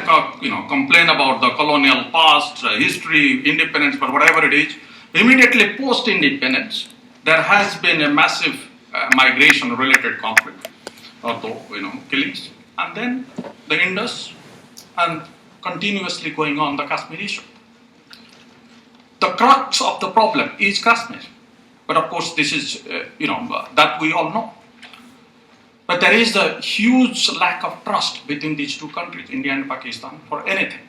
complain about the colonial past, history, independence, but whatever it is, immediately post-independence, there has been a massive migration-related conflict, killings, and then the Indus, and continuously going on the Kashmir issue. The crux of the problem is Kashmir, but of course this is, that we all know. But there is a huge lack of trust between these two countries, India and Pakistan, for anything.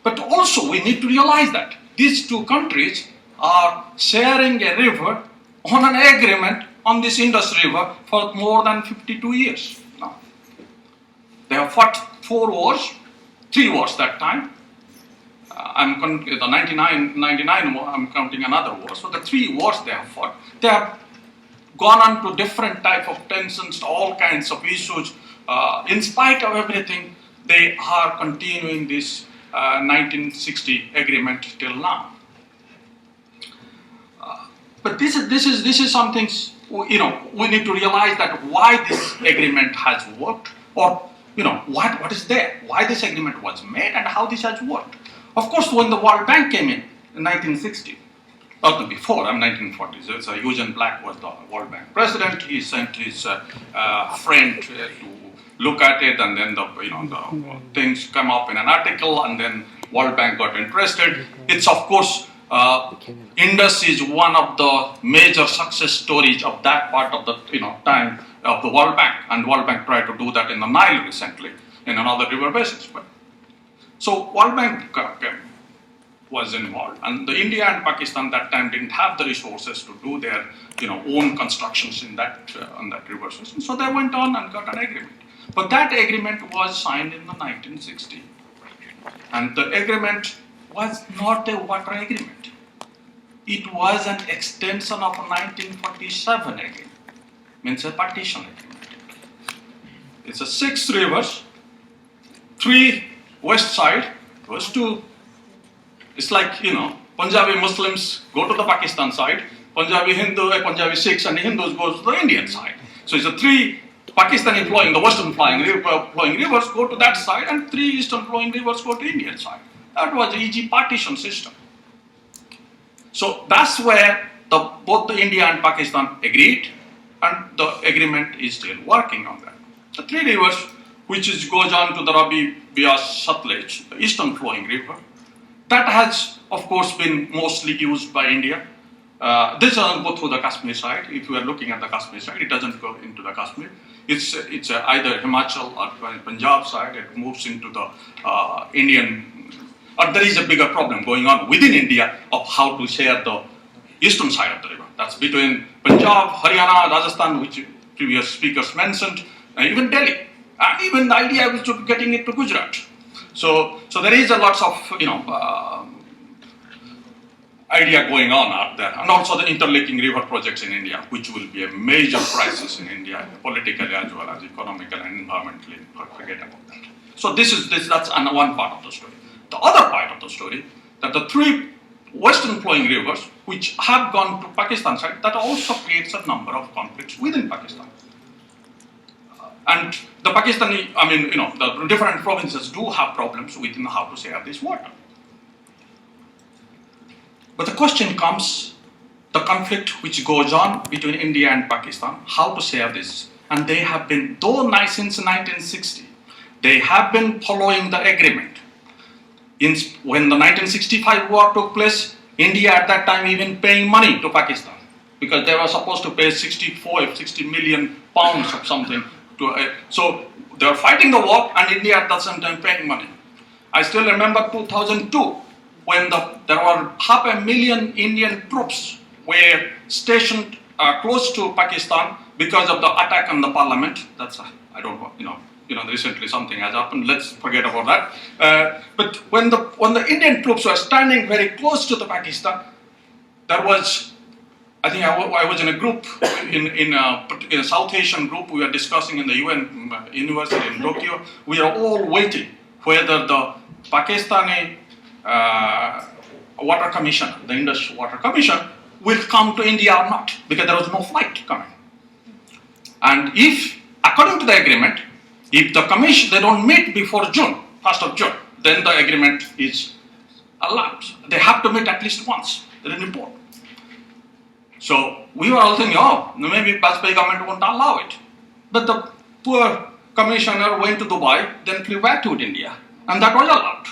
But also we need to realize that these two countries are sharing a river on an agreement on this Indus River for more than 52 years now. They have fought 4 wars, 3 wars that time. The 99 war, I'm counting another war. So the 3 wars they have fought. They have gone on to different type of tensions, all kinds of issues. In spite of everything, they are continuing this 1960 agreement till now. But this is something, we need to realize that why this agreement has worked, or what is there, why this agreement was made, and how this has worked. Of course, when the World Bank came in 1960, or before, 1940s, so Eugene Black was the World Bank president. He sent his friend to look at it, and then the things come up in an article, and then World Bank got interested. It's of course, Indus is one of the major success stories of that part of the time of the World Bank, and World Bank tried to do that in the Nile recently in another river basin. So World Bank was involved, and the India and Pakistan that time didn't have the resources to do their own constructions in that on that river system. So they went on and got an agreement. But that agreement was signed in the 1960s, and the agreement was not a water agreement. It was an extension of a 1947 agreement, means a partition agreement. It's a 6 rivers, 3 west side, those 2. It's like, Punjabi Muslims go to the Pakistan side, Punjabi Sikhs and Hindus go to the Indian side. So it's a 3 Pakistani flowing, the western flowing rivers go to that side, and 3 eastern flowing rivers go to Indian side. That was the easy partition system. So that's where both the India and Pakistan agreed, and the agreement is still working on that. The 3 rivers, which goes on to the Ravi, Bias, Satluj, the eastern flowing river, that has, of course, been mostly used by India. This doesn't go through the Kashmir side. If you are looking at the Kashmir side, it doesn't go into the Kashmir. It's either Himachal or Punjab side. It moves into the Indian. Or there is a bigger problem going on within India of how to share the eastern side of the river. That's between Punjab, Haryana, Rajasthan, which previous speakers mentioned, and even Delhi. And even the idea is to getting it to Gujarat. So there is a lots of idea going on out there, and also the interlinking river projects in India, which will be a major crisis in India, politically as well as economically and environmentally. Forget about that. So that's one part of the story. The other part of the story, that the 3 western flowing rivers, which have gone to Pakistan side, that also creates a number of conflicts within Pakistan. And the Pakistani, the different provinces do have problems within how to share this water. But the question comes, the conflict which goes on between India and Pakistan, how to share this. And they have been, since 1960, they have been following the agreement. When the 1965 war took place, India at that time even paying money to Pakistan, because they were supposed to pay 60 million pounds or something. So they were fighting the war, and India at that same time paying money. I still remember 2002, when there were 500,000 Indian troops were stationed close to Pakistan because of the attack on the parliament. That's I don't know, recently something has happened. Let's forget about that. But when the Indian troops were standing very close to the Pakistan, there was, I think I was in a group in a South Asian group. We were discussing in the UN University in Tokyo. We are all waiting whether the Pakistani Water Commission, the Indus Water Commission, will come to India or not, because there was no flight coming. And if, according to the agreement, if the commission, they don't meet before June, 1st of June. Then the agreement is allowed. They have to meet at least once. That is important. So we were all thinking, oh, maybe Bajpayee government won't allow it. But the poor commissioner went to Dubai, then flew back to India, and that was allowed.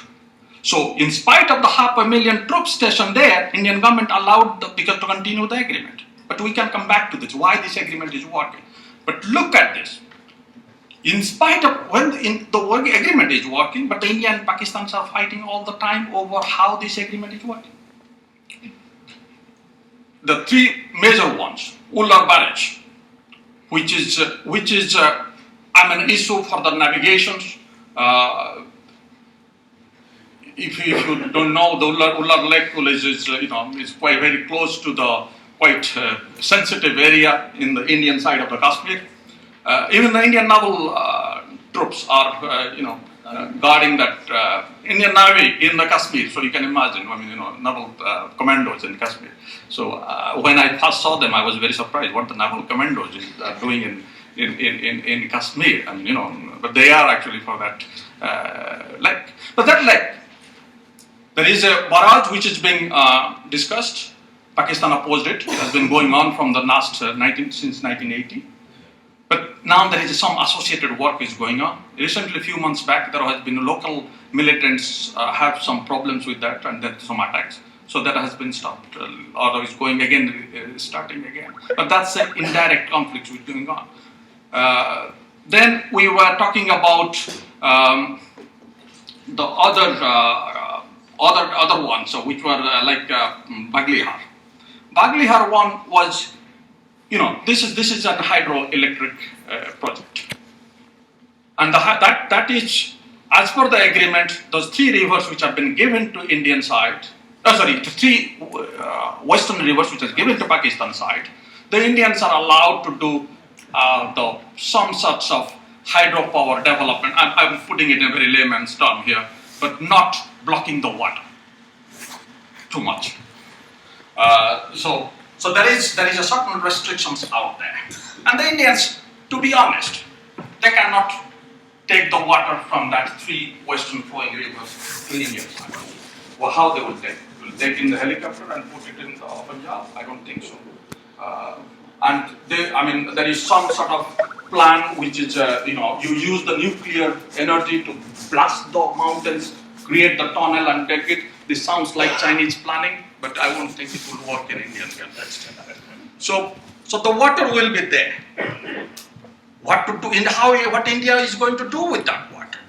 So in spite of the 500,000 troops stationed there, Indian government allowed the because to continue the agreement. But we can come back to this, why this agreement is working. But look at this. In spite of when the agreement is working, but the India and Pakistan are fighting all the time over how this agreement is working. The three major ones, Ullar Barrage, which is an issue for the navigations. If you don't know, the Ullar Lake is quite very close to the quite sensitive area in the Indian side of the Kashmir. Even the Indian naval troops are, guarding that Indian Navy in the Kashmir. So you can imagine, naval commandos in Kashmir. So when I first saw them, I was very surprised what the naval commandos are doing in Kashmir. But they are actually for that lake. But that lake, there is a barrage which is being discussed. Pakistan opposed it. It has been going on from the last since 1980. But now there is some associated work is going on. Recently, a few months back, there has been local militants have some problems with that, and then some attacks. So that has been stopped, or is going again, starting again. But that's an indirect conflict which is going on. Then we were talking about the other ones, so which were like Baglihar. Baglihar one was, this is a hydroelectric project, and that is, as per the agreement, those three rivers which have been given to Indian side, the three western rivers which are given to Pakistan side, the Indians are allowed to do some sorts of hydropower development. I'm putting it in a very layman's term here, but not blocking the water too much. So there is a certain restrictions out there, and the Indians, to be honest, they cannot take the water from that three western flowing rivers to India. Well, how they will take? Will take in the helicopter and put it in the Punjab? I don't think so. And there is some sort of plan which is, you use the nuclear energy to blast the mountains, create the tunnel and take it. This sounds like Chinese planning, but I won't think it will work in Indian context. So the water will be there. What to do? What India is going to do with that water?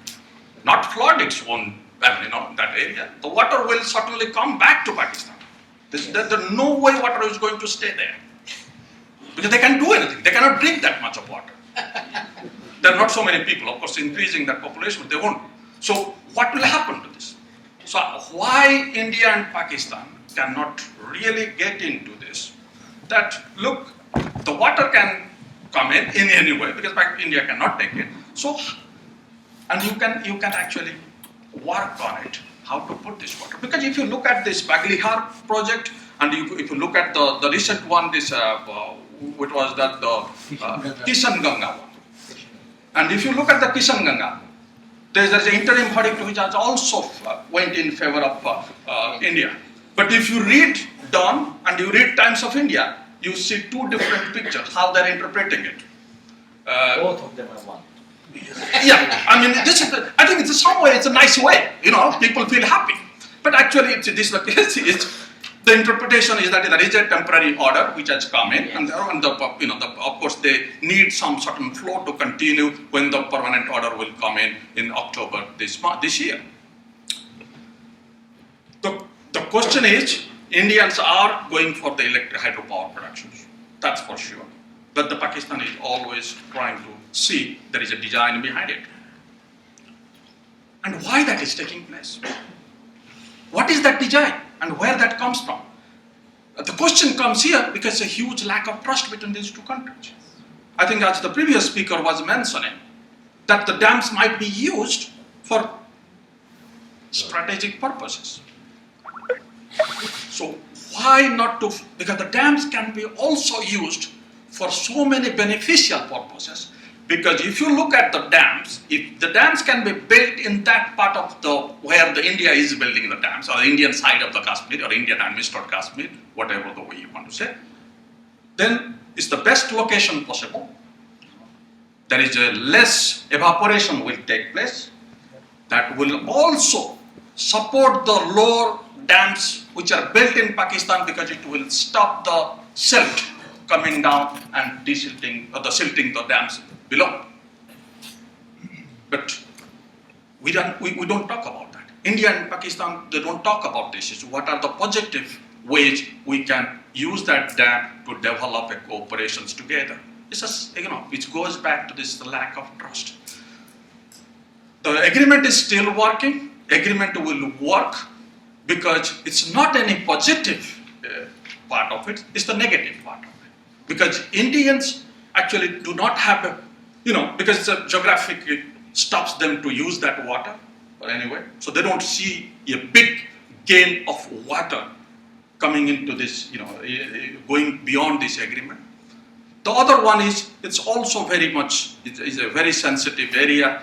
Not flood its own, that area. The water will certainly come back to Pakistan. There's no way water is going to stay there, because they can't do anything. They cannot drink that much of water. There are not so many people. Of course, increasing that population, but they won't. So what will happen to this? So why India and Pakistan cannot really get into this? That look, the water can come in any way, because India cannot take it. So, and you can actually work on it, how to put this water. Because if you look at this Baglihar project, and if you look at the recent one, this which was that the Kishan Ganga one, and if you look at the Kishan Ganga, there's an interim verdict which has also went in favor of India. But if you read Dawn and you read Times of India, you see two different pictures, how they're interpreting it. Both of them are one. Yeah, I think it's some way, it's a nice way, people feel happy. But actually, the interpretation is that there is a temporary order which has come in, and of course they need some certain flow to continue when the permanent order will come in October this year. The question is, Indians are going for the electric hydropower productions, that's for sure. But the Pakistan is always trying to see there is a design behind it. And why that is taking place? What is that design and where that comes from? The question comes here because a huge lack of trust between these two countries. I think as the previous speaker was mentioning, that the dams might be used for strategic purposes. So why not to, because the dams can be also used for so many beneficial purposes, Because if you look at the dams, if the dams can be built in that part of where the India is building the dams, or the Indian side of the Kashmir, or Indian administered Kashmir, whatever the way you want to say, then it's the best location possible. There is a less evaporation will take place. That will also support the lower dams which are built in Pakistan, because it will stop the silt coming down and desilting or the silting the dams below. But we don't talk about that. India and Pakistan, they don't talk about this issue. What are the positive ways we can use that dam to develop a cooperations together? It's just, which goes back to this lack of trust. The agreement is still working. Agreement will work because it's not any positive part of it, it's the negative part of it. Because Indians actually do not have a, because it's a geographic, it stops them to use that water anyway. So they don't see a big gain of water coming into this, going beyond this agreement. The other one is, it's also very much, it's a very sensitive area.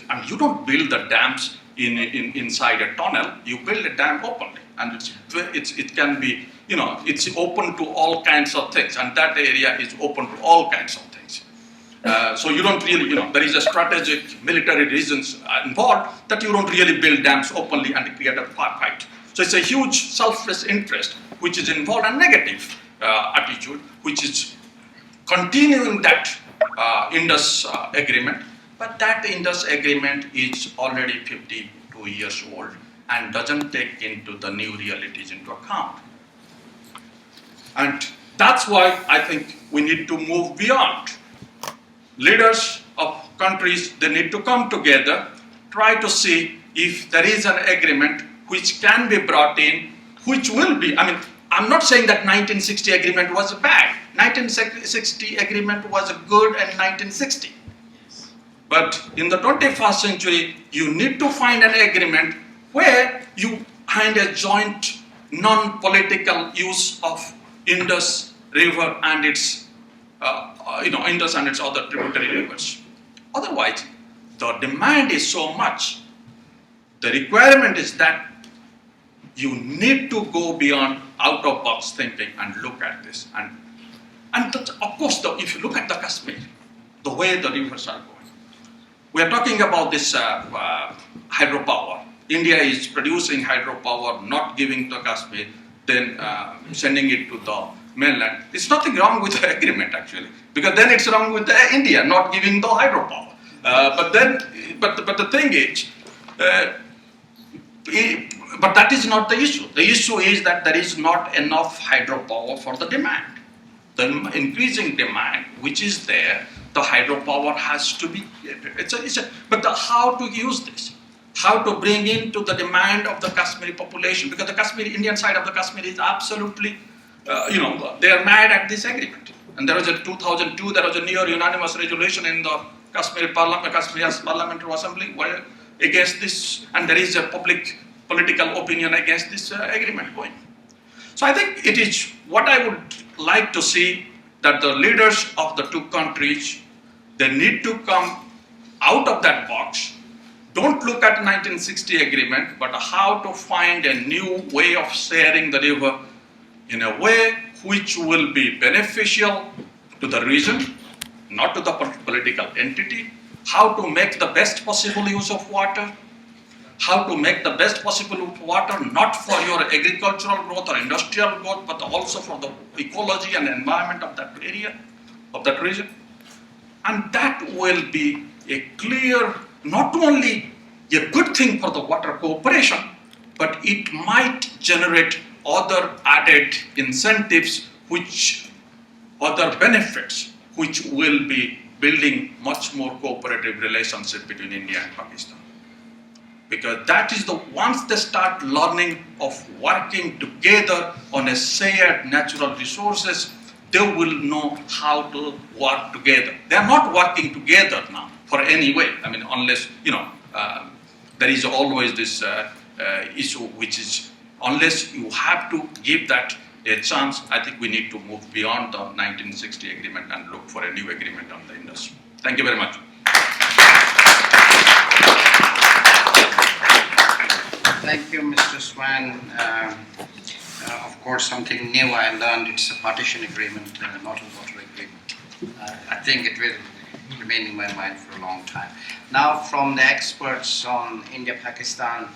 And you don't build the dams inside a tunnel, you build a dam openly. And it can be, it's open to all kinds of things. And that area is open to all kinds of things. So you don't really, there is a strategic military reasons involved that you don't really build dams openly and create a fight. So it's a huge selfless interest which is involved, and negative attitude which is continuing that Indus agreement. But that Indus agreement is already 52 years old and doesn't take into the new realities into account. And that's why I think we need to move beyond. Leaders of countries, they need to come together, try to see if there is an agreement which can be brought in, which will be, I'm not saying that 1960 agreement was bad. 1960 agreement was good in 1960. But in the 21st century, you need to find an agreement where you find a joint non-political use of Indus River and its, Indus and its other tributary rivers. Otherwise, the demand is so much. The requirement is that you need to go beyond out-of-box thinking and look at this. And of course, if you look at the Kashmir, the way the rivers are going, we are talking about this hydropower. India is producing hydropower, not giving to Kashmir, then sending it to the mainland. There's nothing wrong with the agreement actually, because then it's wrong with India not giving the hydropower. But the thing is, but that is not the issue. The issue is that there is not enough hydropower for the demand. The increasing demand which is there, the hydropower has to be, but how to use this? How to bring into the demand of the Kashmiri population? Because the Kashmiri, Indian side of the Kashmir is absolutely, they are mad at this agreement. And there was a 2002, there was a near unanimous resolution in the Kashmiri Parliamentary Assembly against this, and there is a political opinion against this agreement going. So I think it is what I would like to see, that the leaders of the two countries, they need to come out of that box. Don't look at 1960 agreement, but how to find a new way of sharing the river in a way which will be beneficial to the region, not to the political entity. How to make the best possible use of water. How to make the best possible water, not for your agricultural growth or industrial growth, but also for the ecology and environment of that area, of that region. And that will be a clear, not only a good thing for the water cooperation, but it might generate other added incentives, other benefits, which will be building much more cooperative relationship between India and Pakistan. Because that is once they start learning of working together on a shared natural resources, they will know how to work together. They are not working together now for any way. Unless, there is always this issue which is, unless you have to give that a chance, I think we need to move beyond the 1960 agreement and look for a new agreement on the industry. Thank you very much. Thank you, Mr. Swain. Of course, something new I learned, it's a partition agreement, not a water agreement. I think it will remain in my mind for a long time. Now, from the experts on India-Pakistan,